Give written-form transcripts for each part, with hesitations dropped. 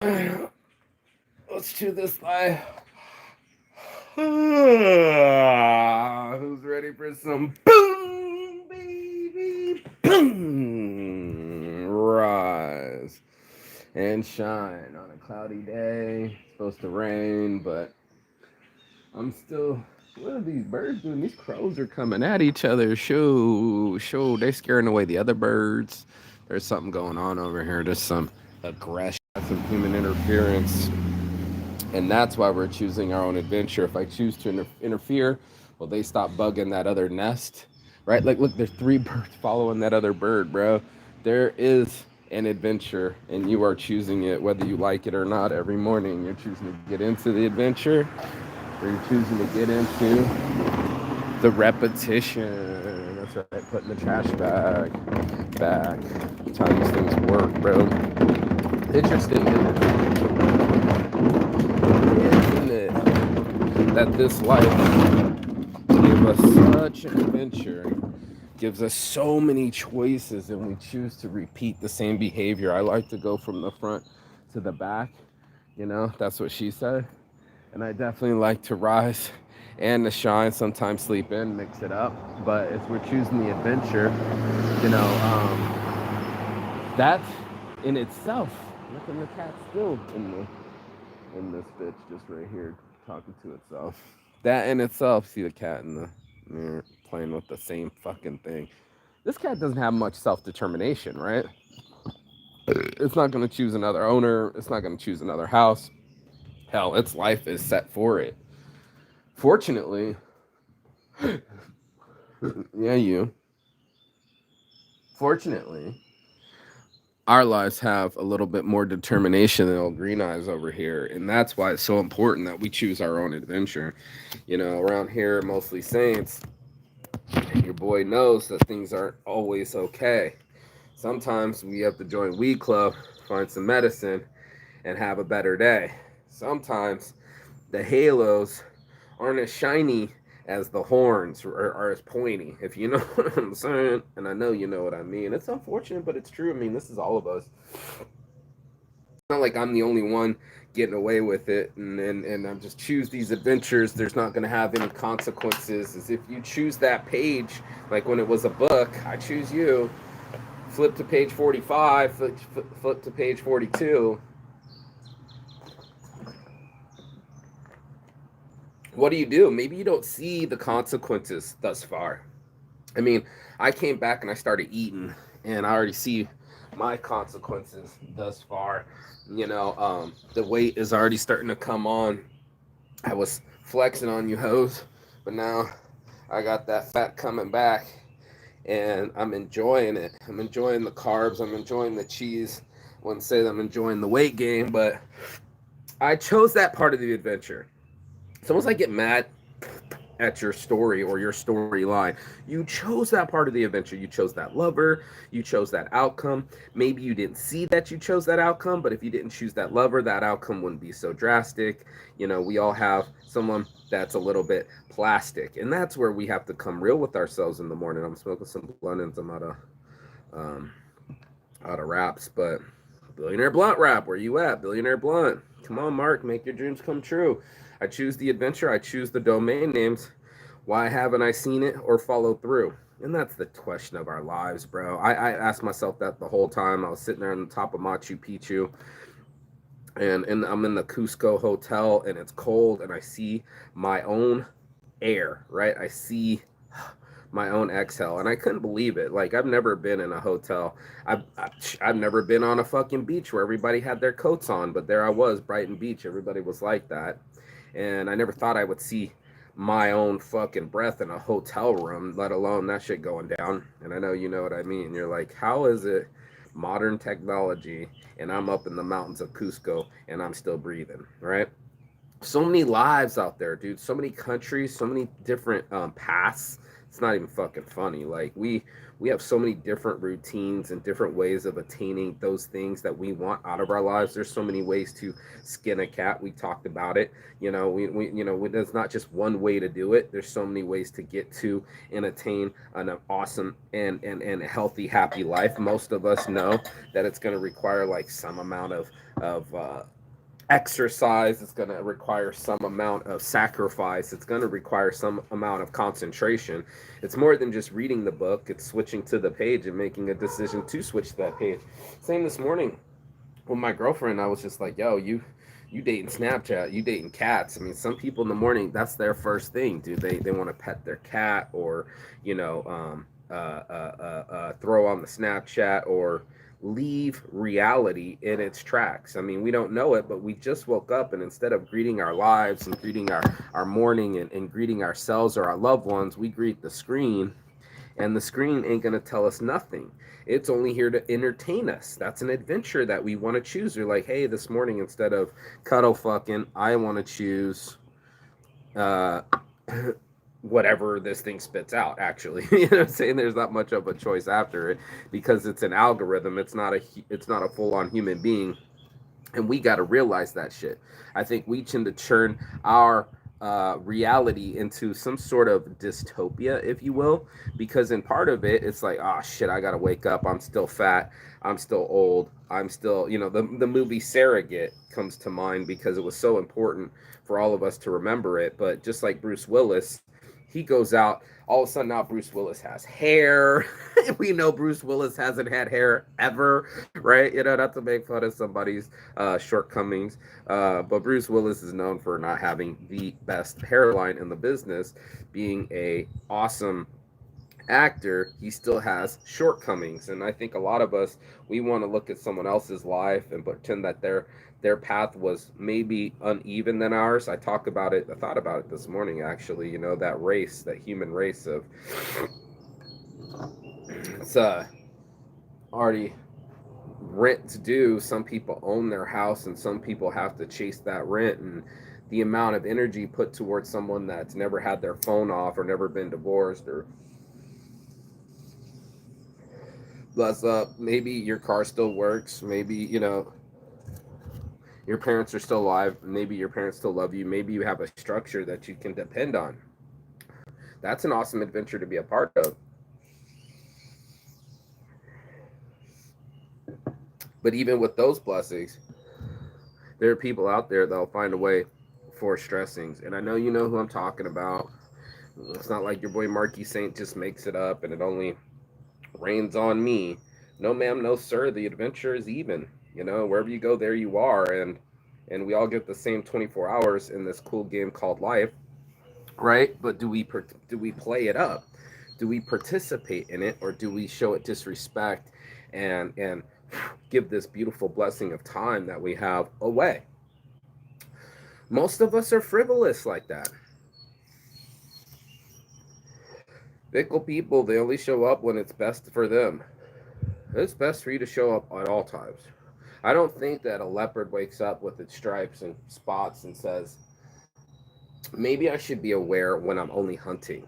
Let's do this live. Who's ready for some boom, baby? Boom. Rise and shine on a cloudy day. It's supposed to rain, but I'm still. What are these birds doing? These crows are coming at each other. Shoo. They're scaring away the other birds. There's something going on over here. There's some aggression, some human interference. And that's why we're choosing our own adventure. If I choose to interfere, well, they stop bugging that other nest, right? Like, look, there's three birds following that other bird, bro. There is an adventure, and you are choosing it, whether you like it or not. Every morning, you're choosing to get into the adventure, or you're choosing to get into the repetition. That's right, putting the trash bag back. That's how these things work, bro. Interesting, isn't it? That this life gave us such an adventure, gives us so many choices, and we choose to repeat the same behavior. I like to go from the front to the back, that's what she said. And I definitely like to rise and to shine, sometimes sleep in, mix it up. But if we're choosing the adventure, you know, that in itself, look at the cat still in this bitch just right here talking to itself. That in itself, see the cat in the mirror playing with the same fucking thing. This cat doesn't have much self determination, right? It's not going to choose another owner. It's not going to choose another house. Hell, its life is set for it. Fortunately, yeah, you. Fortunately, our lives have a little bit more determination than old Green Eyes over here, and that's why it's so important that we choose our own adventure. Around here, mostly Saints, your boy knows that things aren't always okay. Sometimes we have to join Weed Club, find some medicine, and have a better day. Sometimes the halos aren't as shiny as the horns are as pointy, if you know what I'm saying. And I know you know what I mean. It's unfortunate, but it's true. I mean, this is all of us. It's not like I'm the only one getting away with it, and I'm just choose these adventures. There's not going to have any consequences. As if you choose that page, like when it was a book, I choose you. Flip to page 45, flip to page 42. What do? Maybe you don't see the consequences thus far. I mean, I came back and I started eating, and I already see my consequences thus far. The weight is already starting to come on. I was flexing on you, hoes, but now I got that fat coming back, and I'm enjoying it. I'm enjoying the carbs. I'm enjoying the cheese. I wouldn't say that I'm enjoying the weight gain, but I chose that part of the adventure. Sometimes I get mad at your story or your storyline. You chose that part of the adventure. You chose that lover. You chose that outcome. Maybe you didn't see that you chose that outcome, but if you didn't choose that lover, that outcome wouldn't be so drastic. We all have someone that's a little bit plastic, and that's where we have to come real with ourselves in the morning. I'm smoking some blunt. I'm um, out of wraps, but billionaire blunt wrap. Where you at, billionaire blunt? Come on, Mark, make your dreams come true. I choose the adventure. I choose the domain names. Why haven't I seen it or followed through? And that's the question of our lives, bro. I asked myself that the whole time. I was sitting there on the top of Machu Picchu, and I'm in the Cusco hotel, and it's cold, and I see my own air, right? I see my own exhale, and I couldn't believe it. Like, I've never been in a hotel. I've never been on a fucking beach where everybody had their coats on, but there I was, Brighton Beach. Everybody was like that, and I never thought I would see my own fucking breath in a hotel room, let alone that shit going down. And I know you know what I mean. You're like, how is it modern technology and I'm up in the mountains of Cusco and I'm still breathing, right? So many lives out there, dude. So many countries, so many different paths. It's not even fucking funny. Like, We have so many different routines and different ways of attaining those things that we want out of our lives. There's so many ways to skin a cat. We talked about it. There's not just one way to do it. There's so many ways to get to and attain an awesome and healthy, happy life. Most of us know that it's going to require like some amount of exercise. It's going to require some amount of sacrifice. It's going to require some amount of concentration. It's more than just reading the book. It's switching to the page and making a decision to switch to that page. Same this morning with my girlfriend. I was just like, yo, you dating Snapchat, you dating cats. I mean, some people in the morning, that's their first thing, dude. They want to pet their cat, or throw on the Snapchat, or leave reality in its tracks. I mean, we don't know it, but we just woke up, and instead of greeting our lives and greeting our morning, and greeting ourselves or our loved ones, we greet the screen, and the screen ain't going to tell us nothing. It's only here to entertain us. That's an adventure that we want to choose. We're like, hey, this morning, instead of cuddle fucking, I want to choose uh, whatever this thing spits out, actually. You know what I'm saying? There's not much of a choice after it, because it's an algorithm. It's not a full-on human being, and we got to realize that shit. I think we tend to turn our reality into some sort of dystopia, if you will, because in part of it, it's like, oh shit, I gotta wake up. I'm still fat. I'm still old. I'm still, the movie Surrogate comes to mind because it was so important for all of us to remember it. But just like Bruce Willis, he goes out. All of a sudden now Bruce Willis has hair. We know Bruce Willis hasn't had hair ever, right? Not to make fun of somebody's shortcomings, but Bruce Willis is known for not having the best hairline in the business. Being a awesome actor, he still has shortcomings, and I think a lot of us, we want to look at someone else's life and pretend that their path was maybe uneven than ours. I thought about it this morning, actually. That human race of, it's already rent due. Some people own their house, and some people have to chase that rent, and the amount of energy put towards someone that's never had their phone off, or never been divorced, or bless up, maybe your car still works, maybe your parents are still alive, maybe your parents still love you, maybe you have a structure that you can depend on. That's an awesome adventure to be a part of. But even with those blessings, there are people out there that'll find a way for stressings. And I know you know who I'm talking about. It's not like your boy Marky Saint just makes it up and it only rains on me. No, ma'am, no, sir. The adventure is even. Wherever you go, there you are, and we all get the same 24 hours in this cool game called life, right? But do we play it up? Do we participate in it, or do we show it disrespect and give this beautiful blessing of time that we have away? Most of us are frivolous like that. Fickle people, they only show up when it's best for them. It's best for you to show up at all times. I don't think that a leopard wakes up with its stripes and spots and says, maybe I should be aware when I'm only hunting.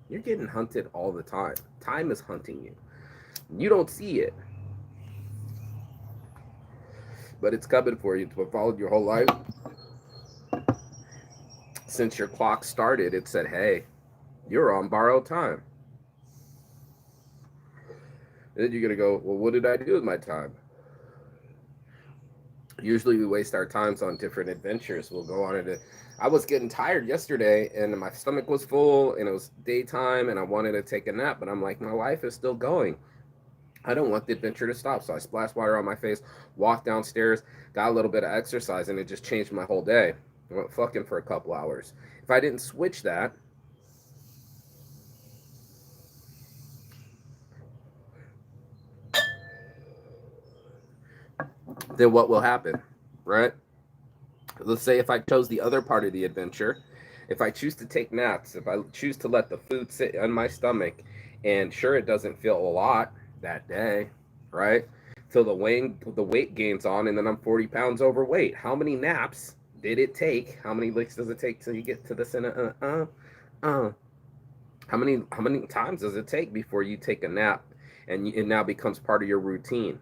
You're getting hunted all the time. Time is hunting you. You don't see it, but it's coming for you. To have followed your whole life. Since your clock started, it said, hey, you're on borrowed time. And then you're going to go, well, what did I do with my time? Usually we waste our times on different adventures. We'll go on it. I was getting tired yesterday, and my stomach was full, and it was daytime, and I wanted to take a nap, but I'm like, my life is still going. I don't want the adventure to stop. So I splashed water on my face, walked downstairs, got a little bit of exercise, and it just changed my whole day. I went fucking for a couple hours. If I didn't switch that, then what will happen, right? Let's say if I chose the other part of the adventure, if I choose to take naps, if I choose to let the food sit on my stomach, and sure, it doesn't feel a lot that day, right? Till the weight gains on, and then I'm 40 pounds overweight. How many naps did it take? How many licks does it take till you get to the center? How many times does it take before you take a nap and it now becomes part of your routine?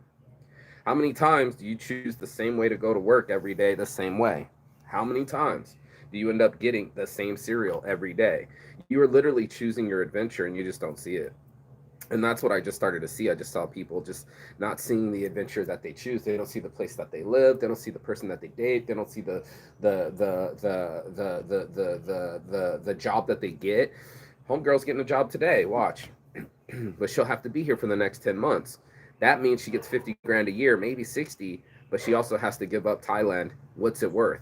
How many times do you choose the same way to go to work every day the same way? How many times do you end up getting the same cereal every day? You are literally choosing your adventure and you just don't see it. And that's what I just started to see. I just saw people just not seeing the adventure that they choose. They don't see the place that they live. They don't see the person that they date. They don't see the job that they get. Homegirl's getting a job today. Watch, but she'll have to be here for the next 10 months. That means she gets 50 grand a year, maybe 60, but she also has to give up Thailand. What's it worth?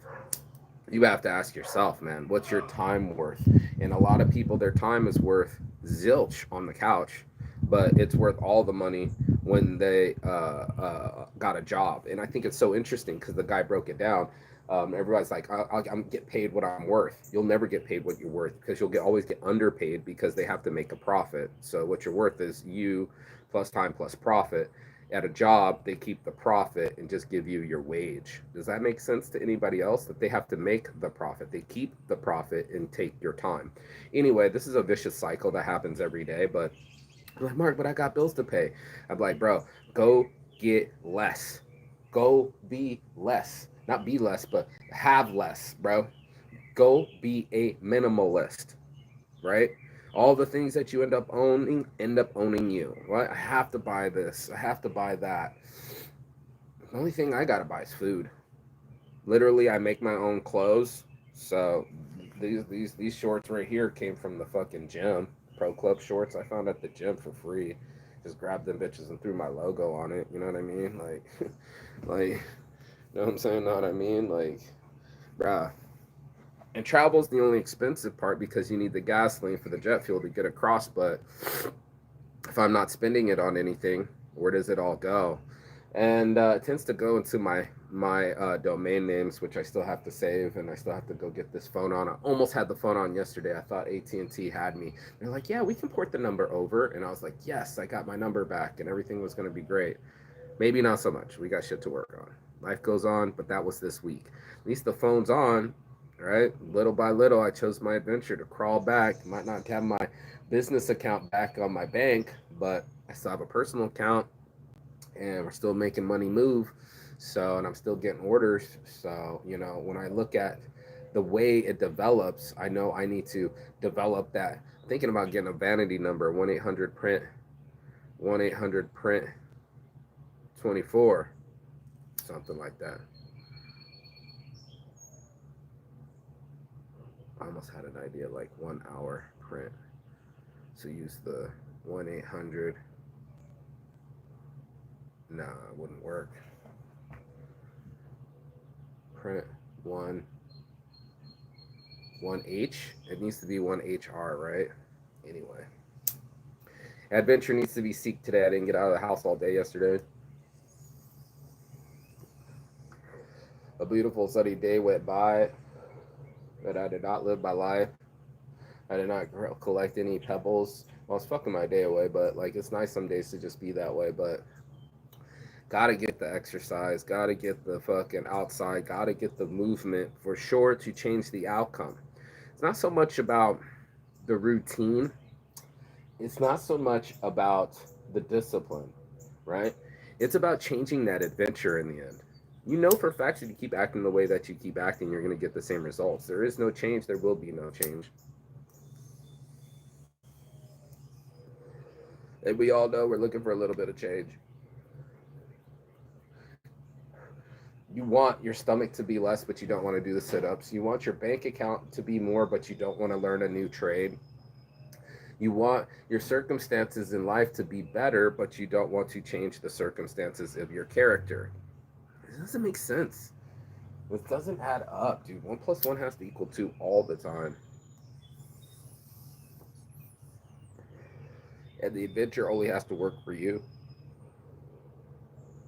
You have to ask yourself, man, what's your time worth? And a lot of people, their time is worth zilch on the couch, but it's worth all the money when they got a job. And I think it's so interesting because the guy broke it down. Everybody's like, I'm get paid what I'm worth. You'll never get paid what you're worth because you'll always get underpaid because they have to make a profit. So what you're worth is you plus time plus profit. At a job, they keep the profit and just give you your wage. Does that make sense to anybody else? That they have to make the profit. They keep the profit and take your time. Anyway, this is a vicious cycle that happens every day. But I'm like, Mark, but I got bills to pay. I'm like, bro, go get less. Go be less. Not be less, but have less, bro. Go be a minimalist, right? All the things that you end up owning you. Right? I have to buy this. I have to buy that. The only thing I gotta buy is food. Literally, I make my own clothes. So these shorts right here came from the fucking gym. Pro Club shorts I found at the gym for free. Just grabbed them bitches and threw my logo on it. You know what I mean? Like, like, you know what I'm saying? Know what I mean? Like, bruh. And travel's the only expensive part because you need the gasoline for the jet fuel to get across. But if I'm not spending it on anything, where does it all go? And it tends to go into my domain names, which I still have to save, and I still have to go get this phone on. I almost had the phone on yesterday. I thought AT&T had me. They're like, yeah, we can port the number over, and I was like, yes, I got my number back, and everything was going to be great. Maybe not so much. We got shit to work on. Life goes on, but that was this week. At least the phone's on, right? Little by little, I chose my adventure to crawl back. Might not have my business account back on my bank, but I still have a personal account, and we're still making money move. So, and I'm still getting orders. So, when I look at the way it develops, I know I need to develop that. Thinking about getting a vanity number, 1-800 print, 1-800 print 24, something like that. I almost had an idea like 1 hour print. So use the 1-800. Nah, it wouldn't work. Print one 1H. It needs to be 1HR, right? Anyway. Adventure needs to be seeked today. I didn't get out of the house all day yesterday. A beautiful sunny day went by, but I did not live my life. I did not collect any pebbles. Well, I was fucking my day away, but like it's nice some days to just be that way. But gotta get the exercise, gotta get the fucking outside, gotta get the movement for sure to change the outcome. It's not so much about the routine, it's not so much about the discipline, right? It's about changing that adventure in the end. You know for a fact that you keep acting the way that you keep acting, you're going to get the same results. There is no change, there will be no change. And we all know we're looking for a little bit of change. You want your stomach to be less, but you don't want to do the sit ups. You want your bank account to be more, but you don't want to learn a new trade. You want your circumstances in life to be better, but you don't want to change the circumstances of your character. It doesn't make sense. It doesn't add up, dude. 1 plus 1 has to equal 2 all the time. And the adventure only has to work for you.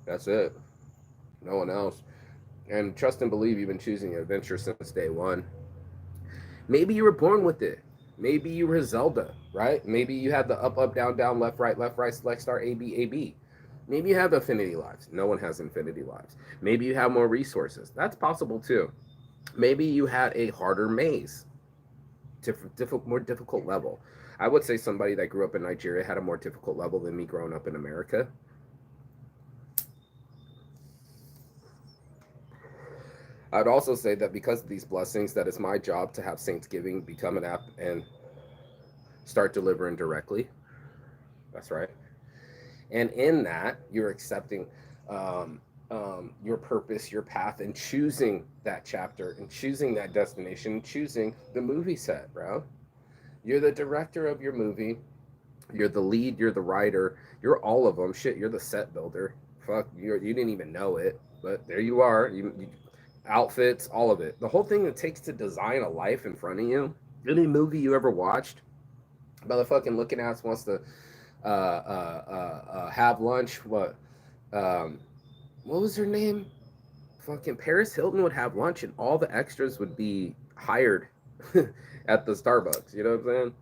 That's it. No one else. And trust and believe you've been choosing adventure since day one. Maybe you were born with it. Maybe you were Zelda, right? Maybe you had the up, up, down, down, left, right, select star, A, B, A, B. Maybe you have infinity lives. No one has infinity lives. Maybe you have more resources. That's possible too. Maybe you had a harder maze, more difficult level. I would say somebody that grew up in Nigeria had a more difficult level than me growing up in America. I'd also say that because of these blessings, that it's my job to have Saintsgiving become an app and start delivering directly. That's right. And in that, you're accepting your purpose, your path, and choosing that chapter, and choosing that destination, and choosing the movie set, bro. You're the director of your movie. You're the lead. You're the writer. You're all of them. Shit, you're the set builder. Fuck, you didn't even know it, but there you are. You outfits, all of it. The whole thing it takes to design a life in front of you. Any movie you ever watched, motherfucking looking ass wants to have lunch. Um, what was her name? Fucking Paris Hilton would have lunch, and all the extras would be hired at the Starbucks. You know what I'm saying?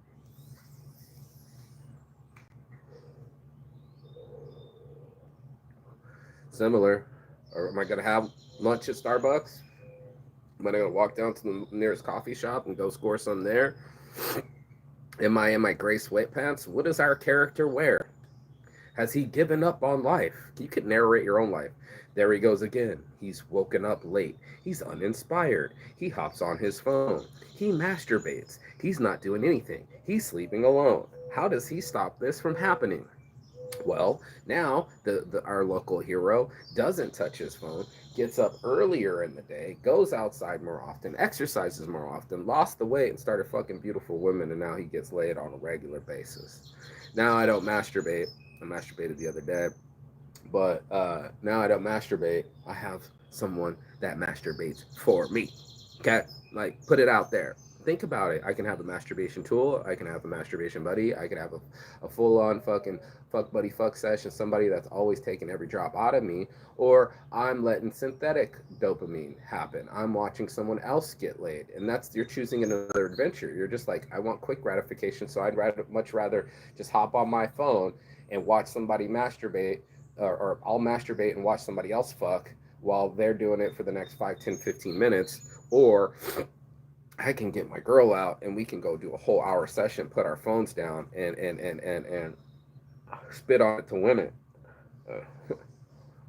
Similar. Or am I gonna have lunch at Starbucks? Am I gonna walk down to the nearest coffee shop and go score some there? Am I in my gray sweatpants? What does our character wear? Has he given up on life? You could narrate your own life. There he goes again. He's woken up late. He's uninspired. He hops on his phone. He masturbates. He's not doing anything. He's sleeping alone. How does he stop this from happening? Well, now our local hero doesn't touch his phone, gets up earlier in the day, goes outside more often, exercises more often, lost the weight, and started fucking beautiful women, and now he gets laid on a regular basis. Now I don't masturbate. I masturbated the other day, but now I don't masturbate. I have someone that masturbates for me. Okay, like put it out there. Think about it. I can have a masturbation tool. I can have a masturbation buddy. I can have a full on fucking fuck buddy fuck session. Somebody that's always taking every drop out of me. Or I'm letting synthetic dopamine happen. I'm watching someone else get laid. And that's, you're choosing another adventure. You're just like, I want quick gratification. So much rather just hop on my phone and watch somebody masturbate. Or I'll masturbate and watch somebody else fuck while they're doing it for the next 5, 10, 15 minutes. Or I can get my girl out and we can go do a whole hour session, put our phones down, and spit on it to win it. Uh,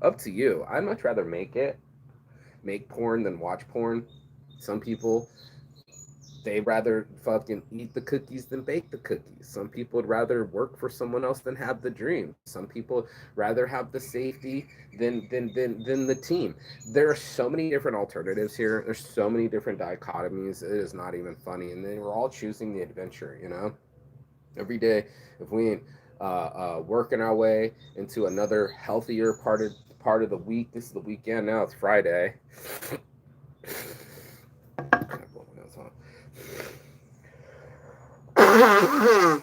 Up to you. I'd much rather make porn than watch porn. Some people, they rather fucking eat the cookies than bake the cookies. Some people would rather work for someone else than have the dream. Some people rather have the safety than the team. There are so many different alternatives here. There's so many different dichotomies. It is not even funny. And then we're all choosing the adventure, you know? Every day, if we ain't working our way into another healthier part of the week. This is the weekend now. It's Friday. Mm-hmm,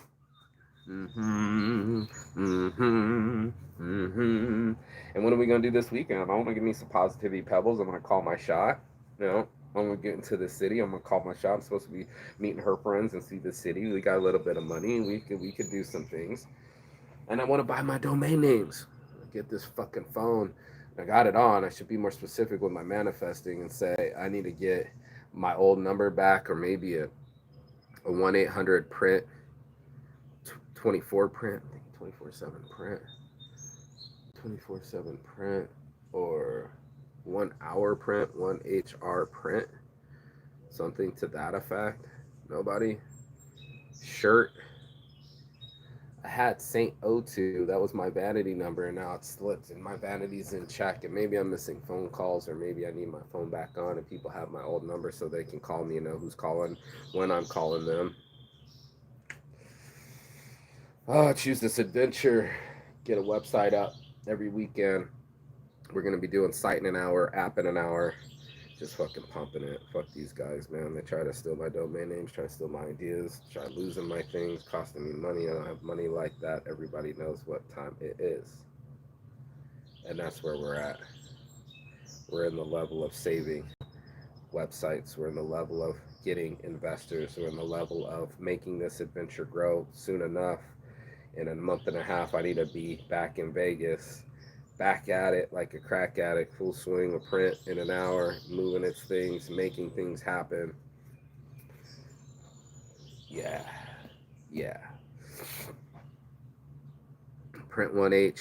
mm-hmm, mm-hmm. And what are we gonna do this weekend? I'm gonna give me some positivity pebbles. I'm gonna call my shot. You know, I'm gonna get into the city. I'm gonna call my shot. I'm supposed to be meeting her friends and see the city. We got a little bit of money, and we could do some things. And I want to buy my domain names. Get this fucking phone. I got it on. I should be more specific with my manifesting and say I need to get my old number back, or maybe a 1-800 print 24 print, 24/7 print, 24/7 print, or 1 hour print, 1 HR print, something to that effect. Nobody. Shirt. I had Saint O2. That was my vanity number, and now it's slipped, and my vanity's in check. And maybe I'm missing phone calls, or maybe I need my phone back on, and people have my old number so they can call me and know who's calling when I'm calling them. Oh, choose this adventure. Get a website up every weekend. We're gonna be doing site in an hour, app in an hour. Just fucking pumping it. Fuck these guys, man. They try to steal my domain names, try to steal my ideas, try losing my things, costing me money. I don't have money like that. Everybody knows what time it is. And that's where we're at. We're in the level of saving websites. We're in the level of getting investors. We're in the level of making this adventure grow soon enough. In a month and a half, I need to be back in Vegas, back at it like a crack addict, full swing of print in an hour, moving its things, making things happen. Yeah. Yeah. Print 1H.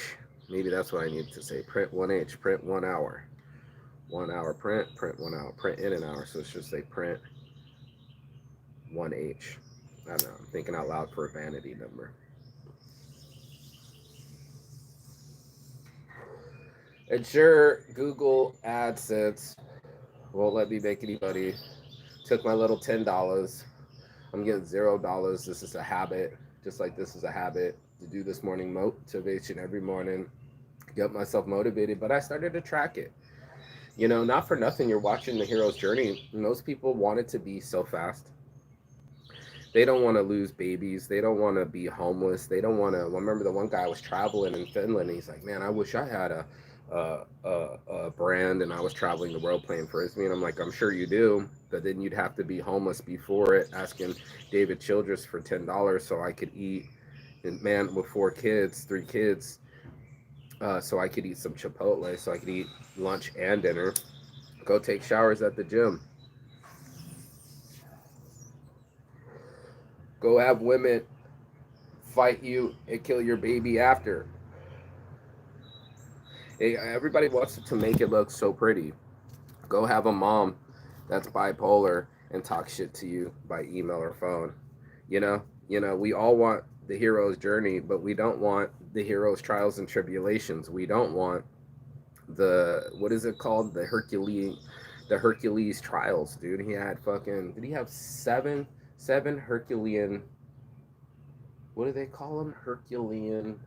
Maybe that's what I need to say. Print 1H. Print 1 hour. 1 hour print. Print 1 hour. Print in an hour. So it should say print 1H. I don't know. I'm thinking out loud for a vanity number. And sure, Google AdSense won't let me make any money. Took my little $10. I'm getting $0. This is a habit, just like this is a habit to do this morning motivation every morning, get myself motivated. But I started to track it. Not for nothing, you're watching the hero's journey. Most people want it to be so fast. They don't want to lose babies. They don't want to be homeless. They don't want to. I remember the one guy was traveling in Finland. And he's like, man, I wish I had a brand and I was traveling the world playing frisbee. And I'm like, I'm sure you do, but then you'd have to be homeless before it, asking David Childress for $10 so I could eat. And man, with 4 kids, 3 kids, so I could eat some Chipotle, so I could eat lunch and dinner, go take showers at the gym, go have women fight you and kill your baby after. Everybody wants to make it look so pretty. Go have a mom that's bipolar and talk shit to you by email or phone. We all want the hero's journey, but we don't want the hero's trials and tribulations. We don't want the what is it called? The Hercules trials, dude. He had fucking did he have seven Herculean, what do they call them? Herculean,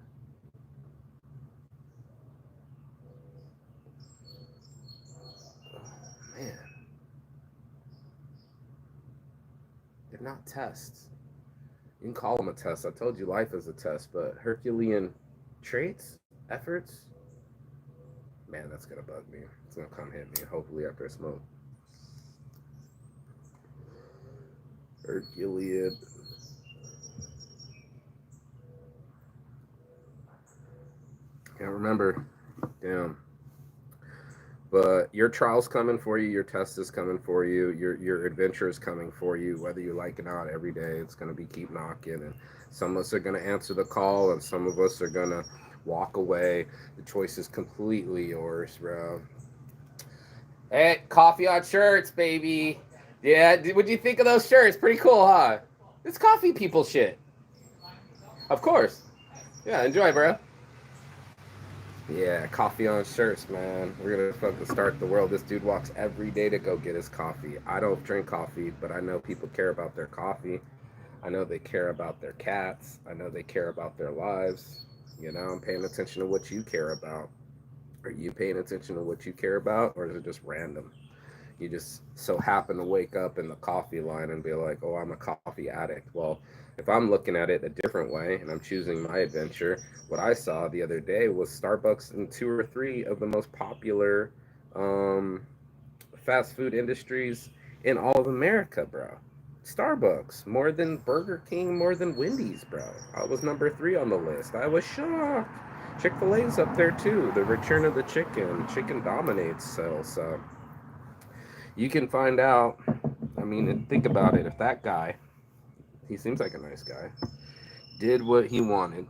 man, they're not tests. You can call them a test. I told you life is a test, but Herculean traits, efforts, man, that's gonna bug me. It's gonna come hit me. Hopefully after I smoke. Herculean. Can't remember. Damn. But your trial's coming for you. Your test is coming for you. Your adventure is coming for you. Whether you like it or not, every day it's gonna be keep knocking. And some of us are gonna answer the call, and some of us are gonna walk away. The choice is completely yours, bro. Hey, coffee on shirts, baby. Yeah, what'd you think of those shirts? Pretty cool, huh? It's coffee people shit. Of course. Yeah, enjoy, bro. Yeah, coffee on shirts, man. We're gonna fucking start the world. This dude walks every day to go get his coffee. I don't drink coffee, but I know people care about their coffee. I know they care about their cats. I know they care about their lives. I'm paying attention to what you care about. Are you paying attention to what you care about, or is it just random? You just so happen to wake up in the coffee line and be like, oh, I'm a coffee addict. Well, if I'm looking at it a different way and I'm choosing my adventure, what I saw the other day was Starbucks in 2 or 3 of the most popular um, fast food industries in all of America, bro. Starbucks, more than Burger King, more than Wendy's, bro. I was number 3 on the list. I was shocked. Chick-fil-A's up there too. The return of the chicken. Chicken dominates sales. So you can find out. I mean, think about it. If that guy, he seems like a nice guy, did what he wanted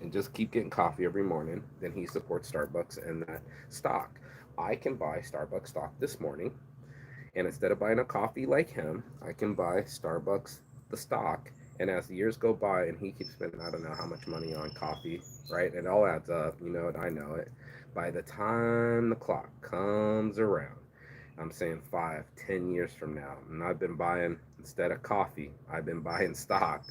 and just keep getting coffee every morning, then he supports Starbucks and that stock. I can buy Starbucks stock this morning, and instead of buying a coffee like him, I can buy Starbucks the stock. And as the years go by, and he keeps spending, I don't know how much money on coffee, right? It all adds up. You know it, I know it. By the time the clock comes around, I'm saying 5, 10 years from now, and I've been buying, instead of coffee, I've been buying stock.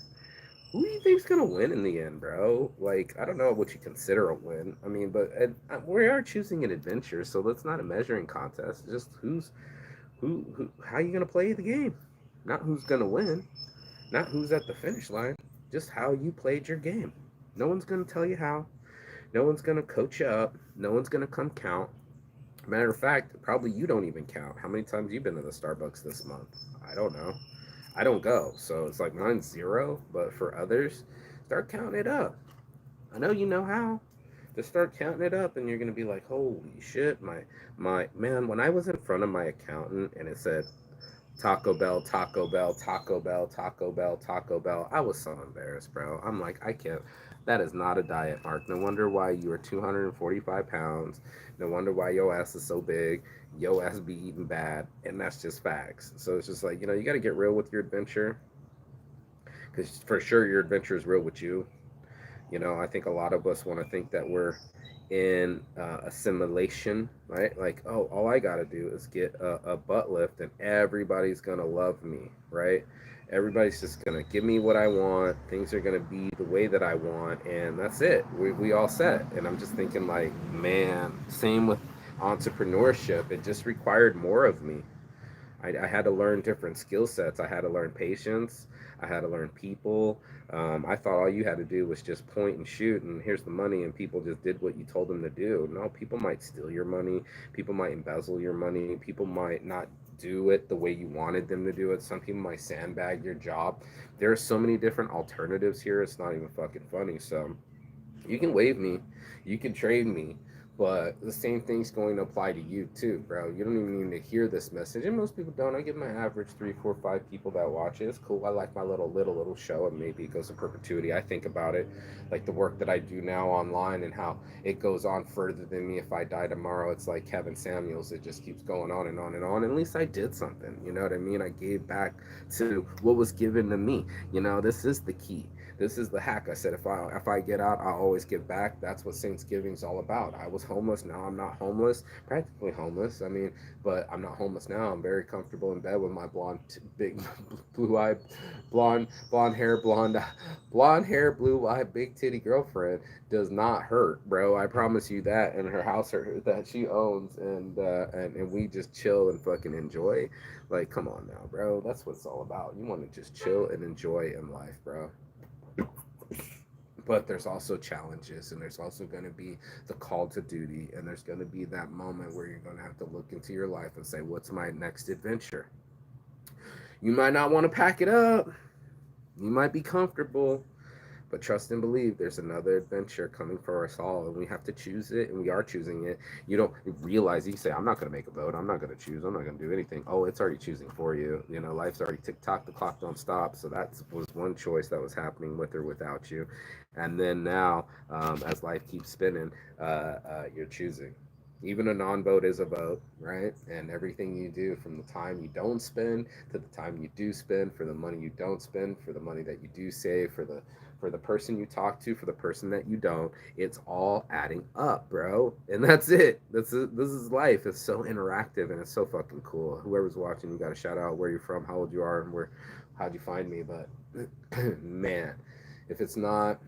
Who do you think's gonna win in the end, bro? Like, I don't know what you consider a win. I mean, but we are choosing an adventure, so that's not a measuring contest. It's just who, how you gonna play the game, not who's gonna win, not who's at the finish line, just how you played your game. No one's gonna tell you how. No one's gonna coach you up. No one's gonna come count. Matter of fact, probably you don't even count. How many times you been to the Starbucks this month? I don't know. I don't go, so it's like mine's 0. But for others, start counting it up. I know you know how. Just start counting it up, and you're gonna be like, "Holy shit, my man!" When I was in front of my accountant and it said Taco Bell, Taco Bell, Taco Bell, Taco Bell, Taco Bell. I was so embarrassed, bro. I'm like, I can't. That is not a diet, Mark. No wonder why you are 245 pounds. No wonder why your ass is so big. Your ass be eating bad. And that's just facts. So it's just like, you got to get real with your adventure. Because for sure, your adventure is real with you. I think a lot of us want to think that we're in assimilation, right? Like, oh, all I got to do is get a butt lift and everybody's going to love me, right? Everybody's just going to give me what I want. Things are going to be the way that I want. And that's it. We all set. And I'm just thinking, like, man, same with entrepreneurship. It just required more of me. I had to learn different skill sets. I had to learn patience. I had to learn people. I thought all you had to do was just point and shoot, and here's the money, and people just did what you told them to do. No, people might steal your money. People might embezzle your money. People might not do it the way you wanted them to do it. Some people might sandbag your job. There are so many different alternatives here. It's not even fucking funny. So you can wave me, you can trade me, but the same thing's going to apply to you too, bro. You don't even need to hear this message, and most people don't. I give my average 3, 4, 5 people that watch it. It's cool. I like my little show, and maybe it goes in perpetuity. I think about it, like the work that I do now online, and how it goes on further than me. If I die tomorrow, it's like Kevin Samuels. It just keeps going on and on and on. At least I did something. You know what I mean? I gave back to what was given to me. This is the key. This is the hack. I said if I get out, I'll always give back. That's what Thanksgiving's all about. I was homeless. Now I'm not homeless. Practically homeless. I mean, but I'm not homeless now. I'm very comfortable in bed with my big, blue eye, blonde hair, blonde hair, blue eye, big titty girlfriend does not hurt, bro. I promise you that. And her house that she owns, and we just chill and fucking enjoy. Like, come on now, bro. That's what it's all about. You want to just chill and enjoy in life, bro. But there's also challenges, and there's also going to be the call to duty, and there's going to be that moment where you're going to have to look into your life and say, what's my next adventure? You might not want to pack it up, you might be comfortable, but trust and believe there's another adventure coming for us all, and we have to choose it, and we are choosing it. You don't realize, you say, I'm not going to make a vote, I'm not going to choose, I'm not going to do anything. Oh, it's already choosing for you. Life's already tick tock, the clock don't stop. So that was one choice that was happening with or without you. And then now, as life keeps spinning, you're choosing. Even a non-vote is a vote, right? And everything you do, from the time you don't spend to the time you do spend, for the money you don't spend, for the money that you do save, for the person you talk to, for the person that you don't, it's all adding up, bro. And that's it. This is life. It's so interactive, and it's so fucking cool. Whoever's watching, you got to shout out where you're from, how old you are, and how'd you find me. But man, if it's not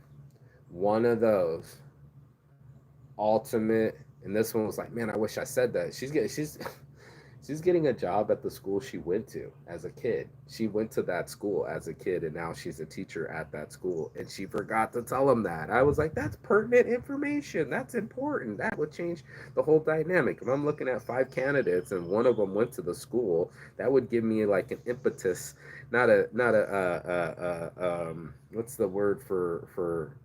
one of those ultimate, and this one was like, man, I wish I said that. She's getting a job at the school she went to as a kid. She went to that school as a kid, and now she's a teacher at that school, and she forgot to tell him that. I was like, that's pertinent information. That's important. That would change the whole dynamic. If I'm looking at 5 candidates and one of them went to the school, that would give me like an impetus, not a what's the word for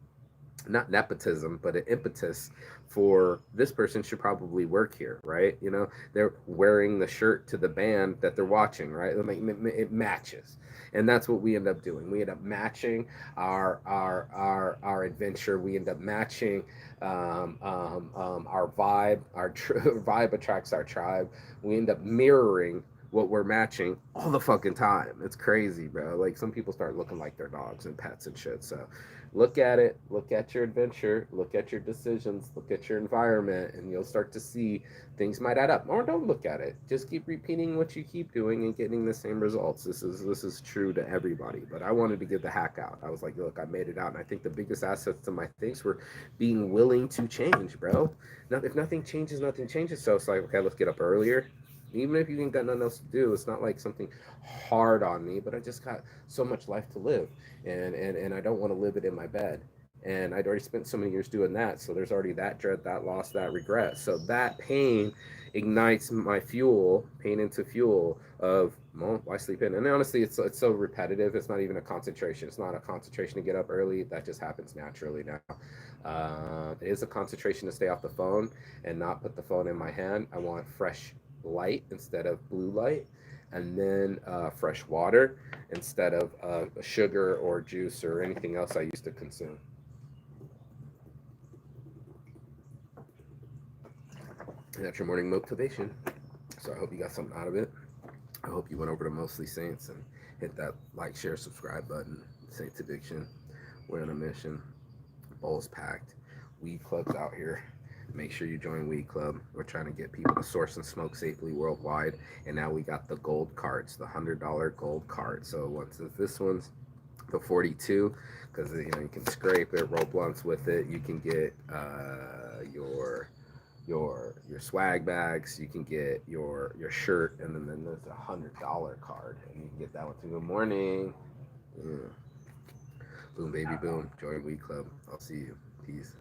not nepotism, but an impetus for this person should probably work here, right? They're wearing the shirt to the band that they're watching, right? It matches, and that's what we end up doing. We end up matching our adventure. We end up matching our vibe. Vibe attracts our tribe. We end up mirroring what we're matching all the fucking time. It's crazy, bro. Like, some people start looking like their dogs and pets and shit. So look at it, look at your adventure, look at your decisions, look at your environment, and you'll start to see things might add up. Or don't look at it. Just keep repeating what you keep doing and getting the same results. This is true to everybody. But I wanted to get the hack out. I was like, look, I made it out. And I think the biggest assets to my things were being willing to change, bro. Now, if nothing changes, nothing changes. So it's like, okay, let's get up earlier. Even if you ain't got nothing else to do, it's not like something hard on me, but I just got so much life to live, and I don't want to live it in my bed. And I'd already spent so many years doing that, so there's already that dread, that loss, that regret. So that pain ignites my fuel, pain into fuel of, well, why sleep in? And honestly, it's so repetitive. It's not even a concentration. It's not a concentration to get up early. That just happens naturally now. It is a concentration to stay off the phone and not put the phone in my hand. I want fresh light instead of blue light. and then fresh water instead of sugar or juice or anything else I used to consume. And that's your morning motivation. So I hope you got something out of it. I hope you went over to Mostly Saints and hit that like, share, subscribe button. Saints Addiction. We're on a mission. Bowls packed. Weed clubs out here. Make sure you join Weed Club. We're trying to get people to source and smoke safely worldwide. And now we got the gold cards, the $100 gold card. So once this one's the 42, because you can scrape it, roll blunts with it. You can get your swag bags. You can get your shirt, and then there's a $100 card, and you can get that one too. Good morning. Yeah. Boom, baby, boom. Join Weed Club. I'll see you. Peace.